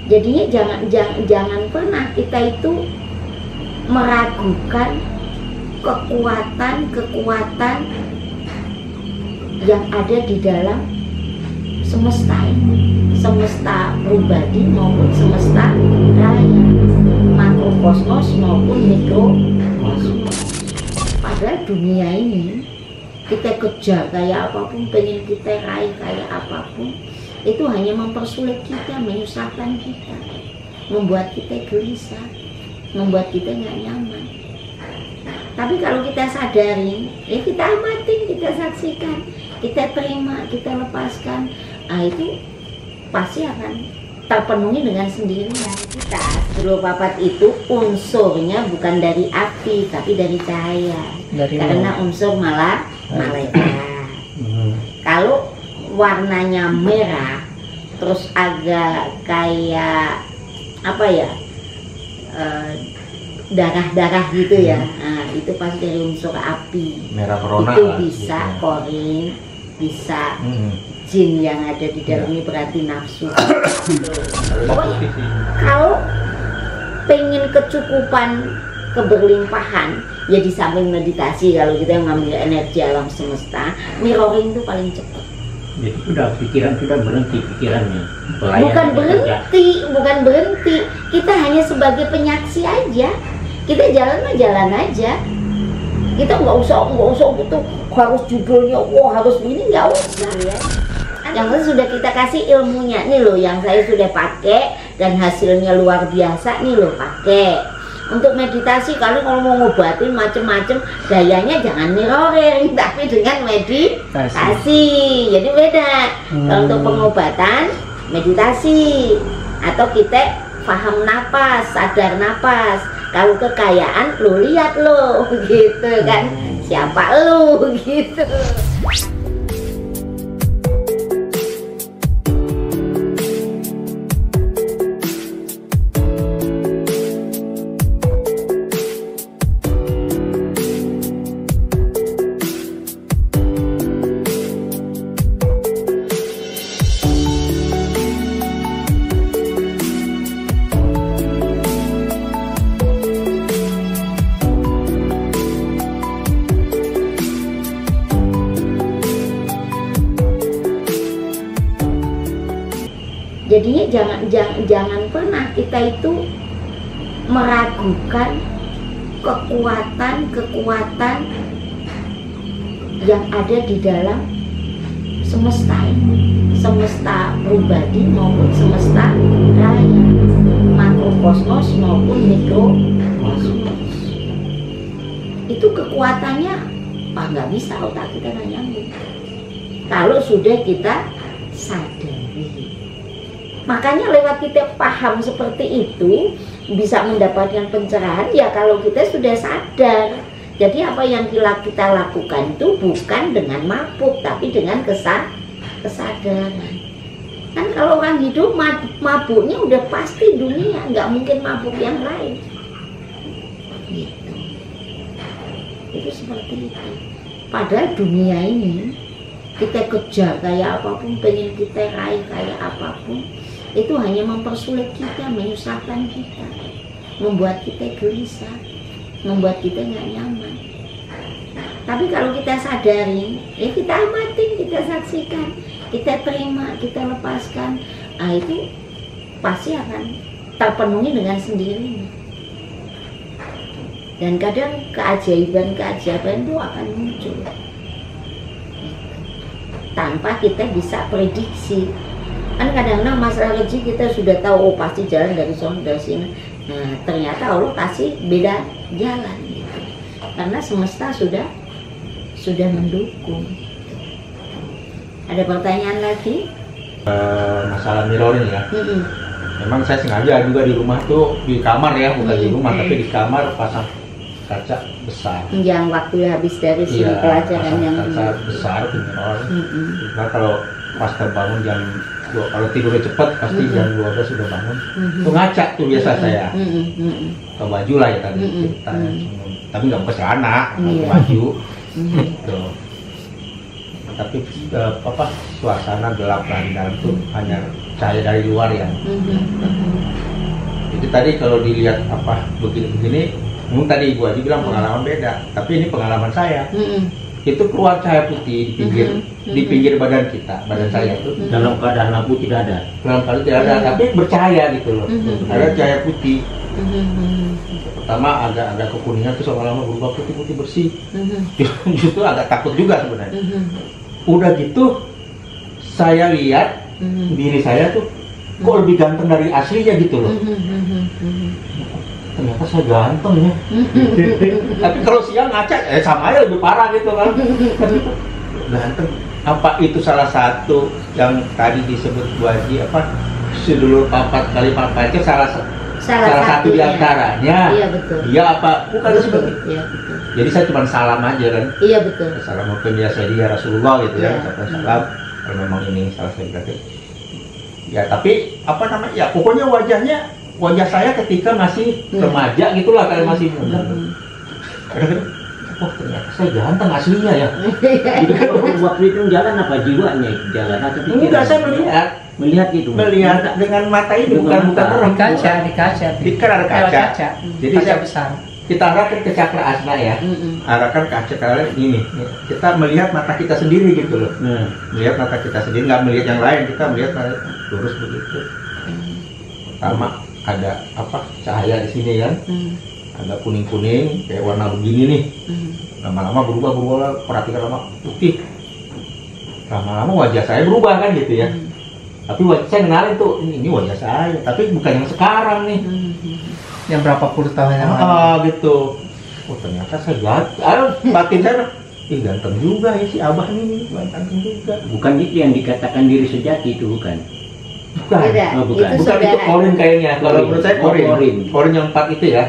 Jadinya jangan pernah kita itu meragukan kekuatan yang ada di dalam semesta ini, semesta pribadi maupun semesta raya, makrokosmos maupun mikrokosmos. Padahal dunia ini kita kejar kayak apapun, pengen kita raih kayak apapun, itu hanya mempersulit kita, menyusahkan kita, membuat kita gelisah, membuat kita nggak nyaman. Tapi kalau kita sadari, ya kita amatin, kita saksikan, kita terima, kita lepaskan, itu pasti akan terpenuhi dengan sendirinya. Kita Jero papat itu unsurnya bukan dari api tapi dari cahaya, karena unsur malaikat. Kalau warnanya merah terus agak kayak apa ya, darah-darah gitu ya, nah, itu pasti dari unsur api. Merah corona itu bisa gitu. Korin, bisa jin yang ada di dalam ini, berarti nafsu. Pokoknya kalau pengen kecukupan, keberlimpahan, ya di samping meditasi, kalau kita ngambil energi alam semesta, mirroring itu paling cepat. Jadi udah pikiran sudah berhenti pikirannya. Bukan berhenti. Kita hanya sebagai penyaksi aja. Kita jalan aja. Kita nggak usah gitu harus judulnya, wah harus ini, nggak usah ya. Yang penting sudah kita kasih ilmunya nih loh, yang saya sudah pakai dan hasilnya luar biasa nih loh, pakai. Untuk meditasi kalian kalau mau ngobatin macem-macem, gayanya jangan mirroring tapi dengan meditasi. Jadi beda. Kalau untuk pengobatan meditasi, atau kita paham napas, sadar napas. Kalau kekayaan lu lihat lo gitu kan, siapa lu gitu. Jadinya jangan pernah kita itu meragukan kekuatan yang ada di dalam semesta ini, semesta pribadi maupun semesta raya, makrokosmos maupun mikrokosmos. Itu kekuatannya nggak bisa, otak kita nggak nyambung kalau sudah kita sadari. Makanya lewat kita paham seperti itu bisa mendapatkan pencerahan ya kalau kita sudah sadar. Jadi apa yang kita lakukan itu bukan dengan mabuk tapi dengan kesadaran. Kan kalau orang hidup mabuknya udah pasti dunia, nggak mungkin mabuk yang lain. Gitu. Itu seperti itu. Padahal dunia ini kita kejar kayak apapun, pengen kita raih kayak apapun, itu hanya mempersulit kita, menyusahkan kita, membuat kita gelisah, membuat kita nggak nyaman. Tapi kalau kita sadari, ya kita amatin, kita saksikan, kita terima, kita lepaskan, itu pasti akan terpenuhi dengan sendirinya. Dan kadang keajaiban itu akan muncul tanpa kita bisa prediksi. Kan kadang-kadang masalah rezeki kita sudah tahu, oh pasti jalan dari sana dari sini. Nah ternyata Allah kasih beda jalan gitu. Karena semesta sudah mendukung. Ada pertanyaan lagi? Masalah mirroring ya. Memang saya sengaja juga di rumah tuh, di kamar ya, bukan di rumah tapi di kamar pasang kaca besar. Yang waktu habis dari sini pelajaran yang kaca besar mirroring. Nah kalau pas terbangun kalau tidurnya cepat pasti jam 12 sudah bangun. Tuh ngaca tuh biasa saya. Ke baju lah ya tadi ceritanya. Tapi nggak pakai celana, pakai baju. Tuh. Tapi suasana gelap di dalam tuh hanya cahaya dari luar ya. Jadi tadi kalau dilihat apa begini-begini, mungkin tadi Ibu Haji bilang pengalaman beda, tapi ini pengalaman saya. Itu keluar cahaya putih di pinggir badan kita, badan saya itu. Dalam keadaan lampu tidak ada. Dalam keadaan tidak ada, tapi bercahaya gitu loh. Ada cahaya putih. Pertama agak kekuningan, terus lama-lama berubah putih-putih bersih. Justru agak takut juga sebenarnya. Udah gitu, saya lihat diri saya tuh kok lebih ganteng dari aslinya gitu loh. Ternyata saya ganteng ya. Tapi kalau siang ngaca, sama aja lebih parah gitu kan. Ganteng. Apa itu salah satu yang tadi disebut Bu Haji apa? Sedulur papat kali papat itu salah satu di antaranya. Iya betul. Dia apa? Bukan seperti. Iya betul. Jadi saya cuma salam aja kan. Iya betul. Salam mungkin ya saya Rasulullah gitu ya. Iya. Salam. Kalau memang ini salah saya berarti. Ya tapi apa namanya? Ya pokoknya wajah saya ketika masih remaja gitulah, kalau masih muda. Oh ternyata saya ganteng aslinya ya. Jadi kalau waktu itu jalan apa jiwanya jalan atau pikiran? Enggak, saya melihat gitu. Melihat dengan mata ini, bukan merem. Di kaca. Kan ada kaca. Jadi kaca besar. Kita arahkan ke cakra asna ya. Arahkan kaca kalian ini. Kita melihat mata kita sendiri gitu loh. Melihat mata kita sendiri, nggak melihat yang lain. Kita melihat lurus begitu. Pertama ada apa? Cahaya di sini kan. Ada kuning-kuning kayak warna begini nih. Lama-lama berubah, perhatikan lama putih. Lama-lama wajah saya berubah kan gitu ya. Tapi wajah saya kenalin tuh, ini wajah saya, tapi bukan yang sekarang nih. Yang berapa puluh tahun yang lalu. Gitu. Oh ternyata saya ganteng. Batin saya, ganteng juga ya si Abah nih, ganteng juga. Bukan itu yang dikatakan diri sejati itu bukan. Bukan. Bukan. Bukan itu korin kayaknya. Kalau menurut saya korin. Korin yang 4 itu ya.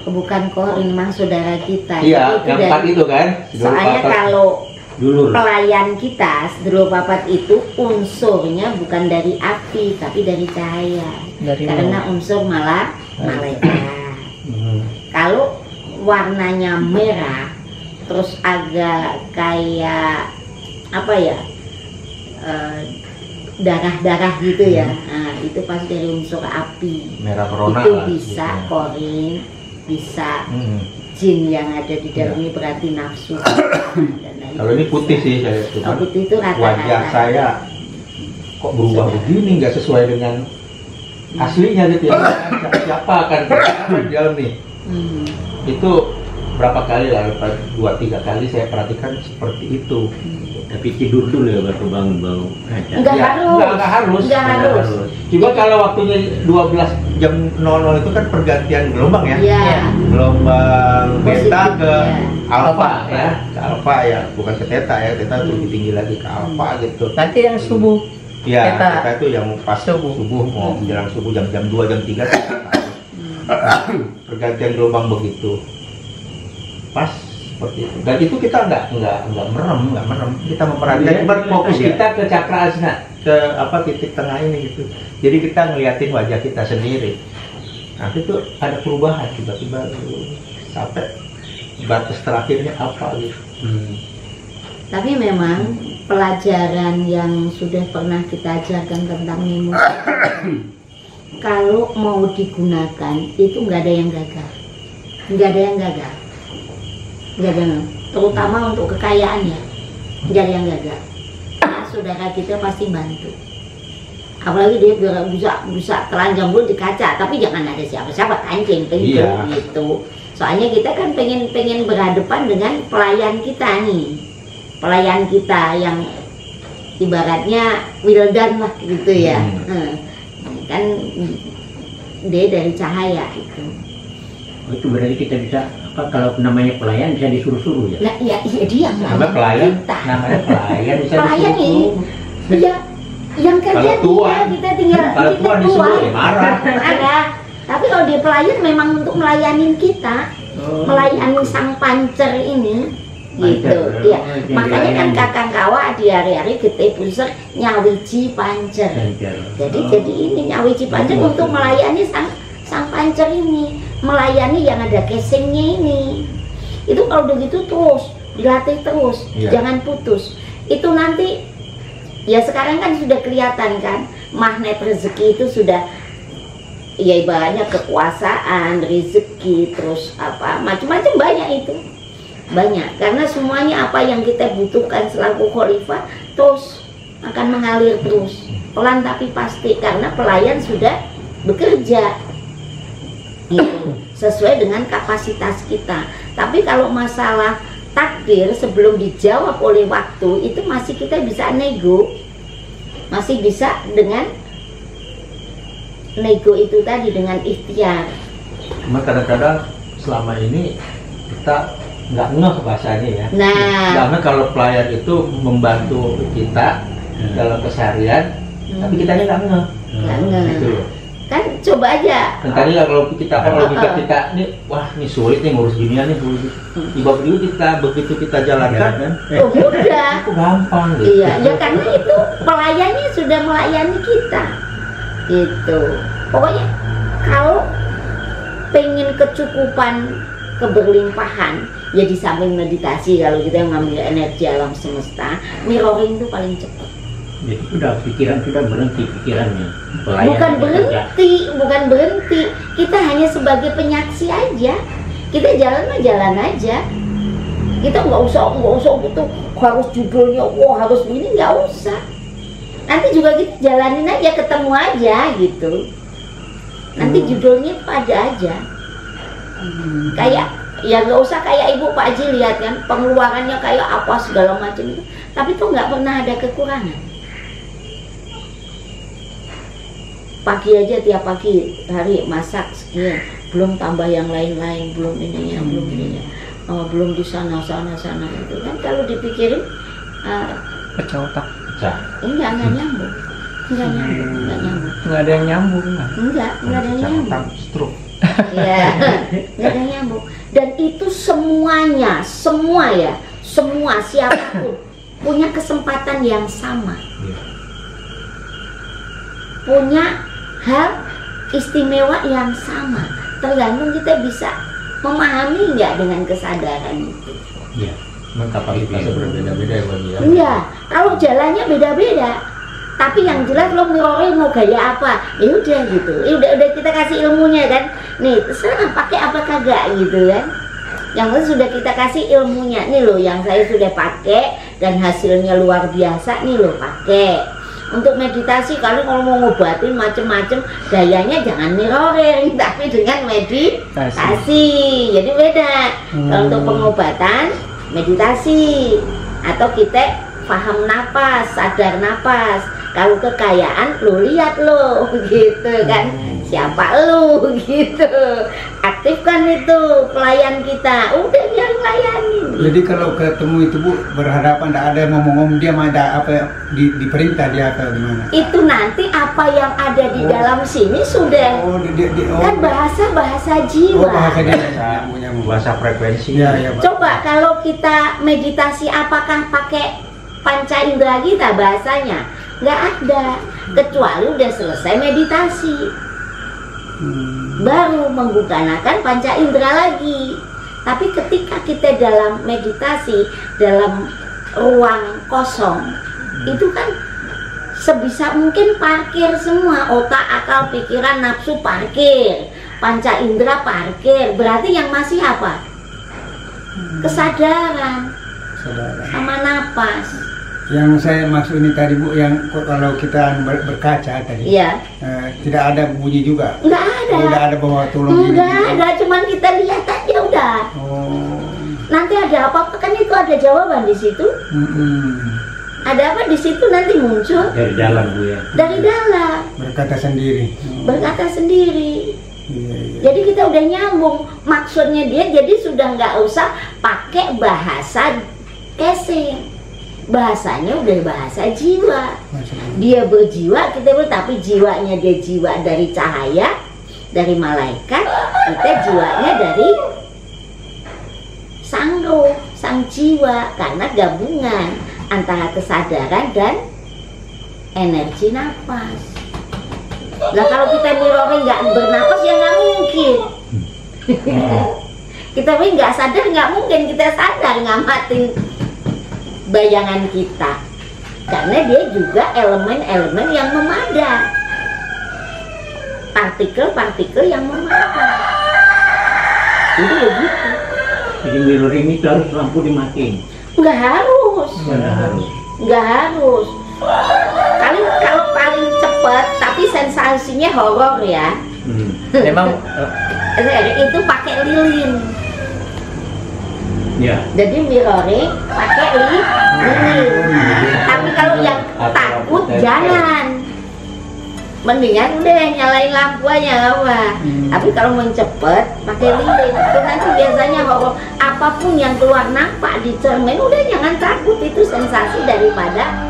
Bukan korin, mah saudara kita. Iya, yang 4 itu kan. Soalnya kalau pelayan kita, sedulur papat itu unsurnya bukan dari api, tapi dari cahaya. Karena unsur malaikat. Kalau warnanya merah, terus agak kayak apa ya, darah-darah gitu ya. Nah, itu pasti dari unsur api. Merah corona. Itu bisa korin, bisa jin yang ada di dalamnya, berarti nafsu. Kalau ini putih sih saya itu. Putih itu rata-rata. Wajah saya kok berubah begini, nggak sesuai dengan aslinya gitu ya. Siapa akan di dalam nih? Itu berapa kali lah, 2-3 kali saya perhatikan seperti itu. Tapi tidur dulu ya baru bangun ngaca. Enggak harus. Juga kalau waktunya 12 jam 00 itu kan pergantian gelombang ya. Iya. Gelombang beta ke alfa ya. Ke alfa ya, bukan ke theta ya. Theta itu lebih tinggi lagi ke alfa gitu. Nanti yang subuh. Iya, theta itu yang pas subuh mau menjelang subuh jam 2 jam 3. Pergantian gelombang begitu. Pas seperti itu. Dan itu kita nggak merem. Kita memperhatikan, fokus kita ke cakra asna, ke apa titik tengah ini gitu. Jadi kita ngeliatin wajah kita sendiri. Nanti tuh ada perubahan tiba-tiba sampai batas terakhirnya apa gitu. Tapi memang pelajaran yang sudah pernah kita ajarkan tentang memo, kalau mau digunakan itu nggak ada yang gagal. Terutama untuk kekayaan ya, nggak ada yang gagal. Nah, saudara kita pasti bantu. Apalagi dia bisa telanjang pun di kaca, tapi jangan ada siapa-siapa kancing pintu gitu. Soalnya kita kan pengen berhadapan dengan pelayan kita nih, pelayan kita yang ibaratnya wildan lah gitu ya. Kan dia dari cahaya gitu. Oh, itu berarti kita bisa kalau namanya pelayan bisa disuruh-suruh ya? Nah, iya dia namanya pelayan. Namanya pelayan bisa disuruh. Iya, yang kerja kita tinggal kalau tuan disuruh marah. Tapi kalau dia pelayan memang untuk melayanin kita, melayani sang pancer ini, gitu. Iya. Makanya kan kakang kawa di hari-hari kita pusat nyawiji pancer. Jadi ini nyawiji pancer untuk melayani sang pancer ini, melayani yang ada casingnya ini. Itu kalau begitu terus dilatih terus, jangan putus. Itu nanti ya sekarang kan sudah kelihatan kan, magnet rezeki itu sudah, ya ibaratnya kekuasaan, rezeki, terus apa macam-macam, banyak itu, banyak. Karena semuanya apa yang kita butuhkan selaku khalifah terus akan mengalir terus, pelan tapi pasti, karena pelayan sudah bekerja itu sesuai dengan kapasitas kita. Tapi kalau masalah takdir sebelum dijawab oleh waktu itu masih kita bisa nego, masih bisa dengan nego itu tadi, dengan ikhtiar. Cuma kadang-kadang selama ini kita nggak ngeh bahasanya ya. Nah, Karena kalau pelayan itu membantu kita dalam keseharian, tapi kitanya nggak ngeh. nggak ngeh. Gitu loh. Kan coba aja. Dan tadi kalau kita nih, wah ini sulit nih ngurus ginian nih, tiba-tiba begitu kita jalankan, Oh, mudah. itu gampang gitu. Iya, ya karena itu pelayannya sudah melayani kita. Gitu. Pokoknya kalau pengen kecukupan, keberlimpahan, ya di samping meditasi, kalau kita ngambil energi alam semesta, mirroring itu paling cepat. Jadi sudah pikiran sudah berhenti pikirannya. Pelayan Bukan kerja. berhenti. Kita hanya sebagai penyaksi aja. Kita jalan mah jalan aja. Kita nggak usah gitu harus judulnya, wah harus begini, nggak usah. Nanti juga kita jalanin aja, ketemu aja gitu. Nanti judulnya pada aja. Kayak ya nggak usah kayak ibu Pak Haji, lihat kan pengeluarannya kayak apa segala macam itu, tapi tuh nggak pernah ada kekurangan. Pagi aja tiap pagi hari masak sekian, belum tambah yang lain-lain, belum ininya, belum di sana itu kan kalau dipikirin Pecah otak. enggak nyambung, enggak Nggak ada yang nyambung kan? enggak ada yang nyambung. Stroke. Ya, nggak ada yang nyambung. Dan itu semuanya, semua siapapun punya kesempatan yang sama, punya hal istimewa yang sama. Tergantung kita bisa memahami nggak dengan kesadaran itu. Iya. Kapasitasnya berbeda-beda ya Bang ya. Iya, kalau jalannya beda-beda. Tapi yang jelas lo mirroring mau gaya apa, ya udah gitu. Ya udah kita kasih ilmunya kan. Nih, terserah pakai apa kagak gitu kan. Yang penting sudah kita kasih ilmunya. Nih loh yang saya sudah pakai dan hasilnya luar biasa, nih loh pakai. Untuk meditasi kalau mau ngobatin macem-macem, gayanya jangan mirroring, tapi dengan meditasi. Jadi beda. Kalau untuk pengobatan, meditasi, atau kita paham napas, sadar napas. Kalau kekayaan, lu lihat lo, gitu kan. Siapa lu, gitu. Aktifkan itu pelayan kita, udah dia layani. Jadi kalau ketemu itu Bu, berhadapan, tidak ada ngomong-ngomong, dia ada apa diperintah dia atau gimana? Itu nanti apa yang ada di dalam sini sudah. Kan bahasa jiwa. Bahasa dia. Bahasa frekuensi. Ya, Pak. Coba kalau kita meditasi, apakah pakai panca indera kita bahasanya? Nggak ada, kecuali udah selesai meditasi, baru menggunakan panca indera lagi. Tapi ketika kita dalam meditasi, dalam ruang kosong, itu kan sebisa mungkin parkir semua, otak, akal, pikiran, nafsu parkir, panca indera parkir. Berarti yang masih apa? Kesadaran sama napas. Yang saya maksud ini tadi Bu, yang kalau kita berkaca tadi, Iya. Tidak ada bunyi juga. Nggak ada. Tidak ada bawa tolong. Enggak ada, cuman kita lihat aja udah. Oh. Nanti ada apa-apa kan itu ada jawaban di situ. Ada apa di situ nanti muncul Dari dalam Bu ya. dari dalam. Berkata sendiri. Berkata sendiri. Iya. Jadi kita udah nyambung. Maksudnya dia jadi sudah nggak usah pakai bahasa casing. Bahasanya udah bahasa jiwa. Dia berjiwa, kita tapi jiwanya dia jiwa dari cahaya, dari malaikat. Kita jiwanya dari sang roh, sang jiwa, karena gabungan antara kesadaran dan energi nafas. Nah kalau kita mirroring nggak bernapas ya nggak mungkin. Kita nggak sadar, nggak mungkin kita sadar ngamatin bayangan kita. karena dia juga elemen-elemen yang memadat, partikel-partikel yang memadat. Itu begitu. Jadi mirroring itu harus lampu dimatiin. Nggak harus. Nggak harus. Kalau paling cepat, tapi sensasinya horor ya. Memang itu pakai lilin. Ya. Jadi mirroring pakai lilin. Tapi kalau yang takut jangan. Mendingan deh nyalain lampu aja apa. Tapi kalau mau cepet pakai lilin. Itu nanti biasanya horor. Apapun yang keluar nampak di cermin udah jangan takut, itu sensasi daripada